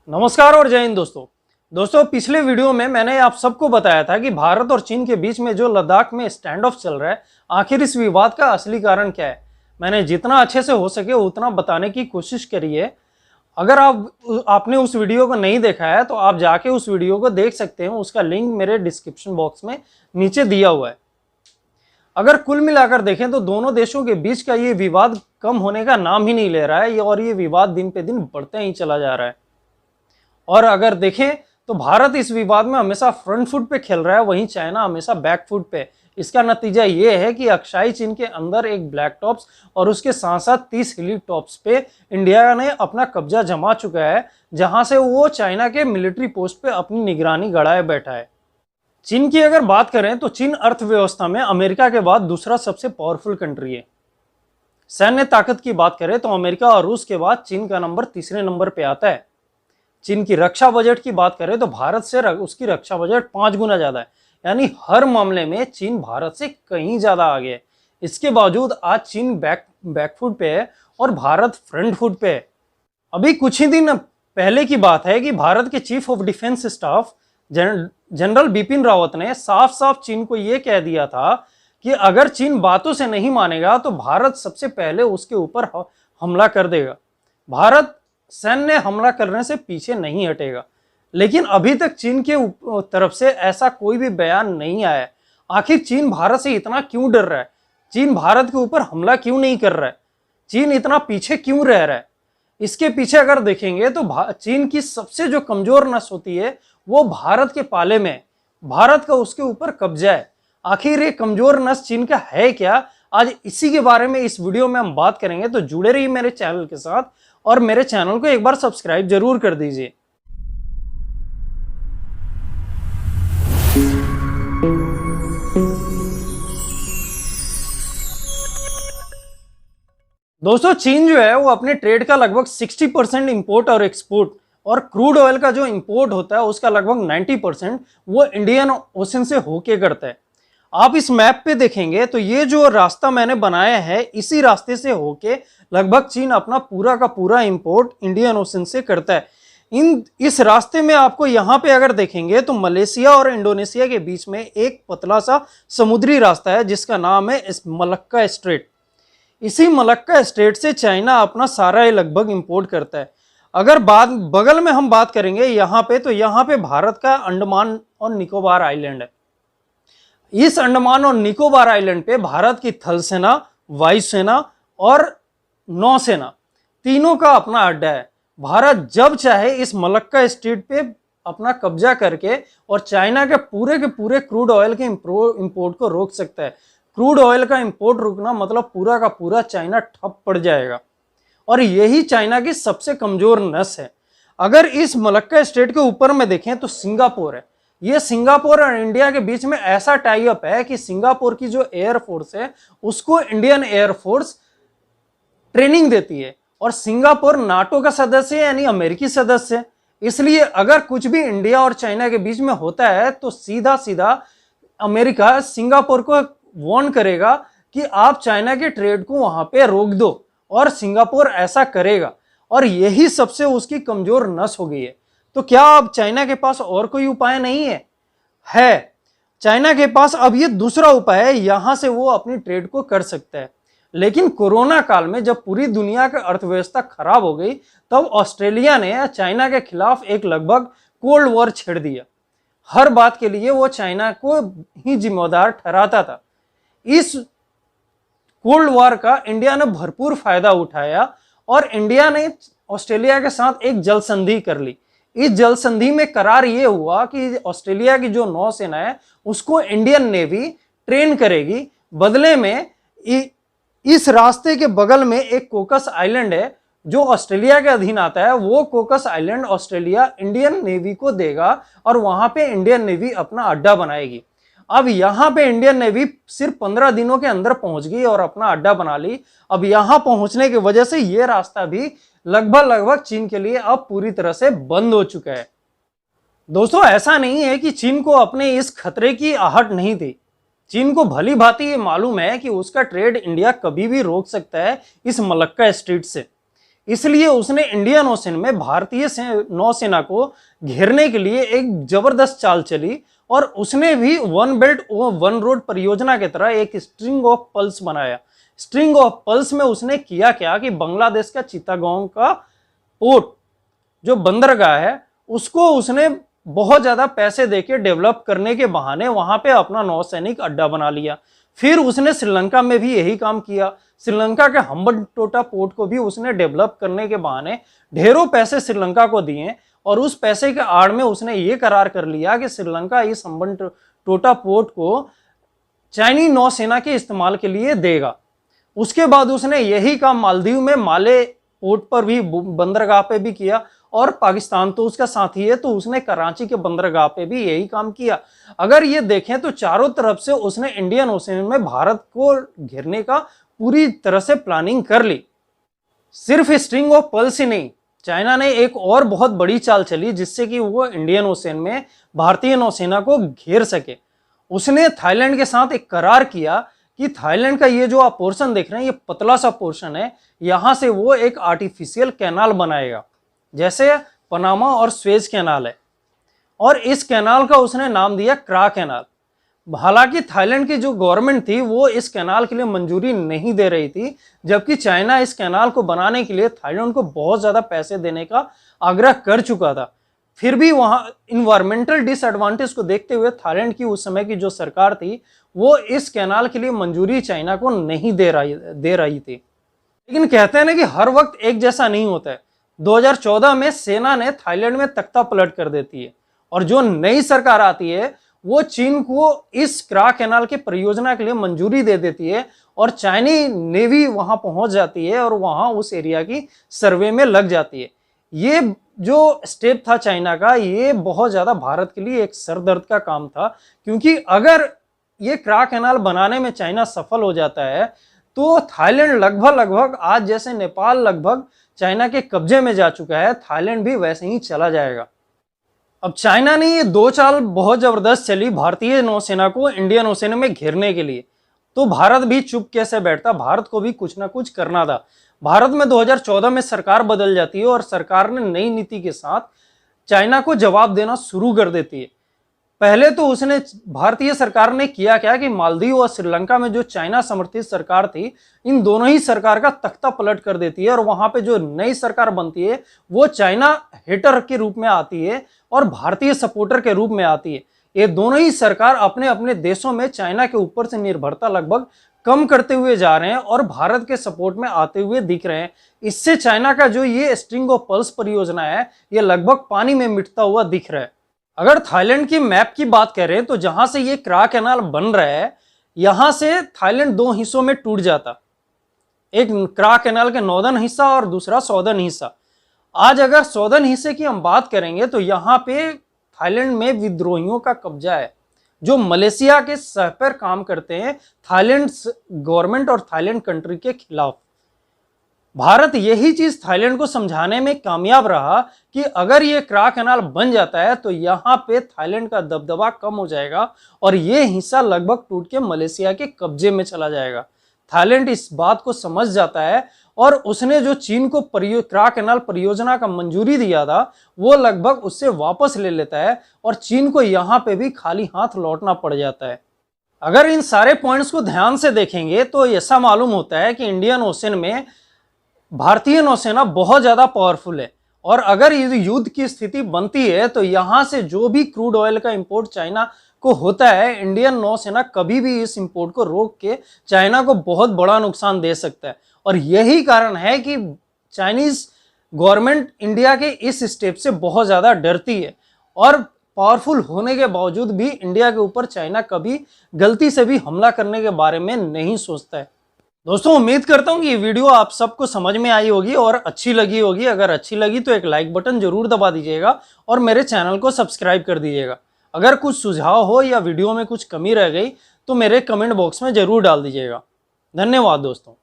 नमस्कार और जय हिंद दोस्तों पिछले वीडियो में मैंने आप सबको बताया था कि भारत और चीन के बीच में जो लद्दाख में स्टैंड ऑफ चल रहा है, आखिर इस विवाद का असली कारण क्या है। मैंने जितना अच्छे से हो सके उतना बताने की कोशिश करी है। अगर आपने उस वीडियो को नहीं देखा है तो आप जाके उस वीडियो को देख सकते हैं। उसका लिंक मेरे डिस्क्रिप्शन बॉक्स में नीचे दिया हुआ है। अगर कुल मिलाकर देखें तो दोनों देशों के बीच का ये विवाद कम होने का नाम ही नहीं ले रहा है और ये विवाद दिन पे दिन बढ़ते ही चला जा रहा है। और अगर देखें तो भारत इस विवाद में हमेशा फ्रंट फुट पे खेल रहा है, वहीं चाइना हमेशा बैक फुट पे। इसका नतीजा ये है कि अक्साई चीन के अंदर एक ब्लैक टॉप्स और उसके साथ साथ 30 हिली टॉप्स पे इंडिया ने अपना कब्जा जमा चुका है, जहां से वो चाइना के मिलिट्री पोस्ट पे अपनी निगरानी गड़ाए बैठा है। चीन की अगर बात करें तो चीन अर्थव्यवस्था में अमेरिका के बाद दूसरा सबसे पावरफुल कंट्री है। सैन्य ताकत की बात करें तो अमेरिका और रूस के बाद चीन का नंबर तीसरे नंबर पे आता है। चीन की रक्षा बजट की बात करें तो भारत से उसकी रक्षा बजट 5 गुना ज्यादा है, यानी हर मामले में चीन भारत से कहीं ज्यादा आगे है। इसके बावजूद आज चीन बैकफुट पे है और भारत फ्रंट फुट पे है। अभी कुछ ही दिन पहले की बात है कि भारत के chief of defence staff general Bipin Rawat ने साफ साफ चीन को यह कह दिया था कि अगर चीन बातों से नहीं मानेगा तो भारत सबसे पहले उसके ऊपर हमला कर देगा। भारत सैन्य हमला करने से पीछे नहीं हटेगा। लेकिन अभी तक चीन के तरफ से ऐसा कोई भी बयान नहीं आया है। आखिर चीन भारत से इतना क्यों डर रहा है? चीन भारत के ऊपर हमला क्यों नहीं कर रहा है? चीन इतना पीछे क्यों रह रहा है? इसके पीछे अगर देखेंगे तो चीन की सबसे जो कमजोर नस होती है वो भारत के पाले में, भारत का उसके ऊपर कब्जा है। आखिर ये कमजोर नस चीन का है क्या? आज इसी के बारे में इस वीडियो में हम बात करेंगे, तो जुड़े रहिए मेरे चैनल के साथ और मेरे चैनल को एक बार सब्सक्राइब जरूर कर दीजिए। दोस्तों चीन जो है वो अपने ट्रेड का लगभग 60% इंपोर्ट और एक्सपोर्ट और क्रूड ऑयल का जो इंपोर्ट होता है उसका लगभग 90% वो इंडियन ओशन से होके करता है। आप इस मैप पे देखेंगे तो ये जो रास्ता मैंने बनाया है इसी रास्ते से होके लगभग चीन अपना पूरा का पूरा इंपोर्ट इंडियन ओशन से करता है। इस रास्ते में आपको यहाँ पे अगर देखेंगे तो मलेशिया और इंडोनेशिया के बीच में एक पतला सा समुद्री रास्ता है जिसका नाम है मलक्का स्ट्रेट। इसी मलक्का स्ट्रेट से चाइना अपना सारा लगभग इंपोर्ट करता है। अगर बगल में हम बात करेंगे यहाँ पे तो यहाँ पे भारत का अंडमान और निकोबार आइलैंड है। इस अंडमान और निकोबार आइलैंड पे भारत की थल सेना, वायुसेना और नौसेना तीनों का अपना अड्डा है। भारत जब चाहे इस मलक्का स्ट्रेट पे अपना कब्जा करके और चाइना के पूरे क्रूड ऑयल के इंपोर्ट को रोक सकता है। क्रूड ऑयल का इंपोर्ट रुकना मतलब पूरा का पूरा चाइना ठप पड़ जाएगा और यही चाइना की सबसे कमजोर नस है। अगर इस मलक्का स्ट्रेट के ऊपर में देखें तो सिंगापुर है। ये सिंगापुर और इंडिया के बीच में ऐसा टाई अप है कि सिंगापुर की जो एयरफोर्स है उसको इंडियन एयरफोर्स ट्रेनिंग देती है और सिंगापुर नाटो का सदस्य है, यानी अमेरिकी सदस्य है। इसलिए अगर कुछ भी इंडिया और चाइना के बीच में होता है तो सीधा सीधा अमेरिका सिंगापुर को वार्न करेगा कि आप चाइना के ट्रेड को वहां पे रोक दो और सिंगापुर ऐसा करेगा और यही सबसे उसकी कमजोर नस हो गई है। तो क्या अब चाइना के पास और कोई उपाय नहीं है? चाइना के पास अब ये दूसरा उपाय है, यहां से वो अपनी ट्रेड को कर सकता है। लेकिन कोरोना काल में जब पूरी दुनिया की अर्थव्यवस्था खराब हो गई तब ऑस्ट्रेलिया ने चाइना के खिलाफ एक लगभग कोल्ड वॉर छेड़ दिया। हर बात के लिए वो चाइना को ही जिम्मेदार ठहराता था। इस कोल्ड वॉर का इंडिया ने भरपूर फायदा उठाया और इंडिया ने ऑस्ट्रेलिया के साथ एक जल संधि कर ली। इस जल संधि में करार ये हुआ कि ऑस्ट्रेलिया की जो नौसेना है उसको इंडियन नेवी ट्रेन करेगी। बदले में इस रास्ते के बगल में एक कोकस आइलैंड है जो ऑस्ट्रेलिया के अधीन आता है। वो कोकस आइलैंड ऑस्ट्रेलिया इंडियन नेवी को देगा और वहां पे इंडियन नेवी अपना अड्डा बनाएगी। अब यहाँ पे इंडियन नेवी सिर्फ 15 दिनों के अंदर पहुंच गई और अपना अड्डा बना ली। अब यहाँ पहुंचने की वजह से ये रास्ता भी लगभग चीन के लिए अब पूरी तरह से बंद हो चुका है। दोस्तों ऐसा नहीं है कि चीन को अपने इस खतरे की आहट नहीं थी। चीन को भली भांति ये मालूम है कि उसका ट्रेड इंडिया कभी भी रोक सकता है इस मलक्का स्ट्रेट से। इसलिए उसने इंडियन ओशन में भारतीय नौसेना को घेरने के लिए एक जबरदस्त चाल चली और उसने भी वन बेल्ट वन रोड परियोजना की तरह एक स्ट्रिंग ऑफ पल्स बनाया। स्ट्रिंग ऑफ पल्स में उसने किया क्या कि बांग्लादेश का चित्तागोंग का पोर्ट जो बंदरगाह है उसको उसने बहुत ज्यादा पैसे देके डेवलप करने के बहाने वहां पे अपना नौसैनिक अड्डा बना लिया। फिर उसने श्रीलंका में भी यही काम किया। श्रीलंका के हम्बनटोटा पोर्ट को भी उसने डेवलप करने के बहाने ढेरों पैसे श्रीलंका को दिए और उस पैसे के आड़ में उसने ये करार कर लिया कि श्रीलंका इस हम्बनटोटा पोर्ट को चाइनीज नौसेना के इस्तेमाल के लिए देगा। उसके बाद उसने यही काम मालदीव में माले पोर्ट पर भी बंदरगाह पे भी किया और पाकिस्तान तो उसका साथी है तो उसने कराची के बंदरगाह पे भी यही काम किया। अगर ये देखें तो चारों तरफ से उसने इंडियन ओशन में भारत को घेरने का पूरी तरह से प्लानिंग कर ली। सिर्फ स्ट्रिंग ऑफ पल्स ही नहीं, चाइना ने एक और बहुत बड़ी चाल चली जिससे कि वो इंडियन ओशन में भारतीय नौसेना को घेर सके। उसने थाईलैंड के साथ एक करार किया कि थाईलैंड का ये जो आप पोर्शन देख रहे हैं ये पतला सा पोर्शन है, यहां से वो एक आर्टिफिशियल कैनाल बनाएगा जैसे पनामा और स्वेज कैनाल है और इस कैनाल का उसने नाम दिया क्रा कैनाल। हालांकि थाईलैंड की जो गवर्नमेंट थी वो इस कैनाल के लिए मंजूरी नहीं दे रही थी, जबकि चाइना इस कैनाल को बनाने के लिए थाईलैंड को बहुत ज्यादा पैसे देने का आग्रह कर चुका था। फिर भी वहां इन्वायरमेंटल डिसएडवांटेज को देखते हुए थाईलैंड की उस समय की जो सरकार थी वो इस कैनाल के लिए मंजूरी चाइना को नहीं दे रही थी। लेकिन कहते हैं ना कि हर वक्त एक जैसा नहीं होता है। 2014 में सेना ने थाईलैंड में तख्ता पलट कर देती है और जो नई सरकार आती है वो चीन को इस क्रा कैनाल के परियोजना के लिए मंजूरी दे देती है और चाइनी नेवी वहां पहुंच जाती है और वहां उस एरिया की सर्वे में लग जाती है। ये जो स्टेप था चाइना का ये बहुत ज्यादा भारत के लिए एक सरदर्द का काम था, क्योंकि अगर ये क्रा कैनाल बनाने में चाइना सफल हो जाता है तो थाईलैंड लगभग आज जैसे नेपाल लगभग चाइना के कब्जे में जा चुका है, थाईलैंड भी वैसे ही चला जाएगा। अब चाइना ने ये दो चाल बहुत जबरदस्त चली भारतीय नौसेना को इंडियन ओशन में घेरने के लिए, तो भारत भी चुप कैसे बैठता, भारत को भी कुछ ना कुछ करना था। भारत में 2014 में सरकार बदल जाती है और सरकार ने नई नीति के साथ चाइना को जवाब देना शुरू कर देती है। पहले तो उसने भारतीय सरकार ने किया क्या कि मालदीव और श्रीलंका में जो चाइना समर्थित सरकार थी इन दोनों ही सरकार का तख्ता पलट कर देती है और वहां पे जो नई सरकार बनती है वो चाइना हेटर के रूप में आती है और भारतीय सपोर्टर के रूप में आती है। ये दोनों ही सरकार अपने अपने देशों में चाइना के ऊपर से निर्भरता लगभग कम करते हुए जा रहे हैं और भारत के सपोर्ट में आते हुए दिख रहे हैं। इससे चाइना का जो ये स्ट्रिंग ऑफ पल्स परियोजना है ये लगभग पानी में मिटता हुआ दिख रहा है। अगर थाईलैंड की मैप की बात करें तो जहां से ये क्रा कैनाल बन रहा है यहां से थाईलैंड दो हिस्सों में टूट जाता, एक क्रा कैनाल के नॉर्दर्न हिस्सा और दूसरा सॉर्दर्न हिस्सा। आज अगर सॉर्दर्न हिस्से की हम बात करेंगे तो यहाँ पे थाईलैंड में विद्रोहियों का कब्जा है जो मलेशिया के सह पर काम करते हैं थाईलैंड गवर्नमेंट और थाईलैंड कंट्री के खिलाफ। भारत यही चीज थाईलैंड को समझाने में कामयाब रहा कि अगर ये क्रा कैनाल बन जाता है तो यहाँ पे थाईलैंड का दबदबा कम हो जाएगा और ये हिस्सा लगभग टूट के मलेशिया के कब्जे में चला जाएगा। थाईलैंड इस बात को समझ जाता है और उसने जो चीन को क्रा कैनाल परियोजना का मंजूरी दिया था वो लगभग उससे वापस ले लेता है और चीन को यहाँ पे भी खाली हाथ लौटना पड़ जाता है। अगर इन सारे पॉइंट्स को ध्यान से देखेंगे तो ऐसा मालूम होता है कि इंडियन ओशन में भारतीय नौसेना बहुत ज्यादा पावरफुल है और अगर ये युद्ध की स्थिति बनती है तो यहाँ से जो भी क्रूड ऑयल का इंपोर्ट चाइना को होता है इंडियन नौसेना कभी भी इस इंपोर्ट को रोक के चाइना को बहुत बड़ा नुकसान दे सकता है। और यही कारण है कि चाइनीज गवर्नमेंट इंडिया के इस स्टेप से बहुत ज्यादा डरती है और पावरफुल होने के बावजूद भी इंडिया के ऊपर चाइना कभी गलती से भी हमला करने के बारे में नहीं सोचता है। दोस्तों उम्मीद करता हूँ कि ये वीडियो आप सबको समझ में आई होगी और अच्छी लगी होगी। अगर अच्छी लगी तो एक लाइक बटन जरूर दबा दीजिएगा और मेरे चैनल को सब्सक्राइब कर दीजिएगा। अगर कुछ सुझाव हो या वीडियो में कुछ कमी रह गई तो मेरे कमेंट बॉक्स में जरूर डाल दीजिएगा। धन्यवाद दोस्तों।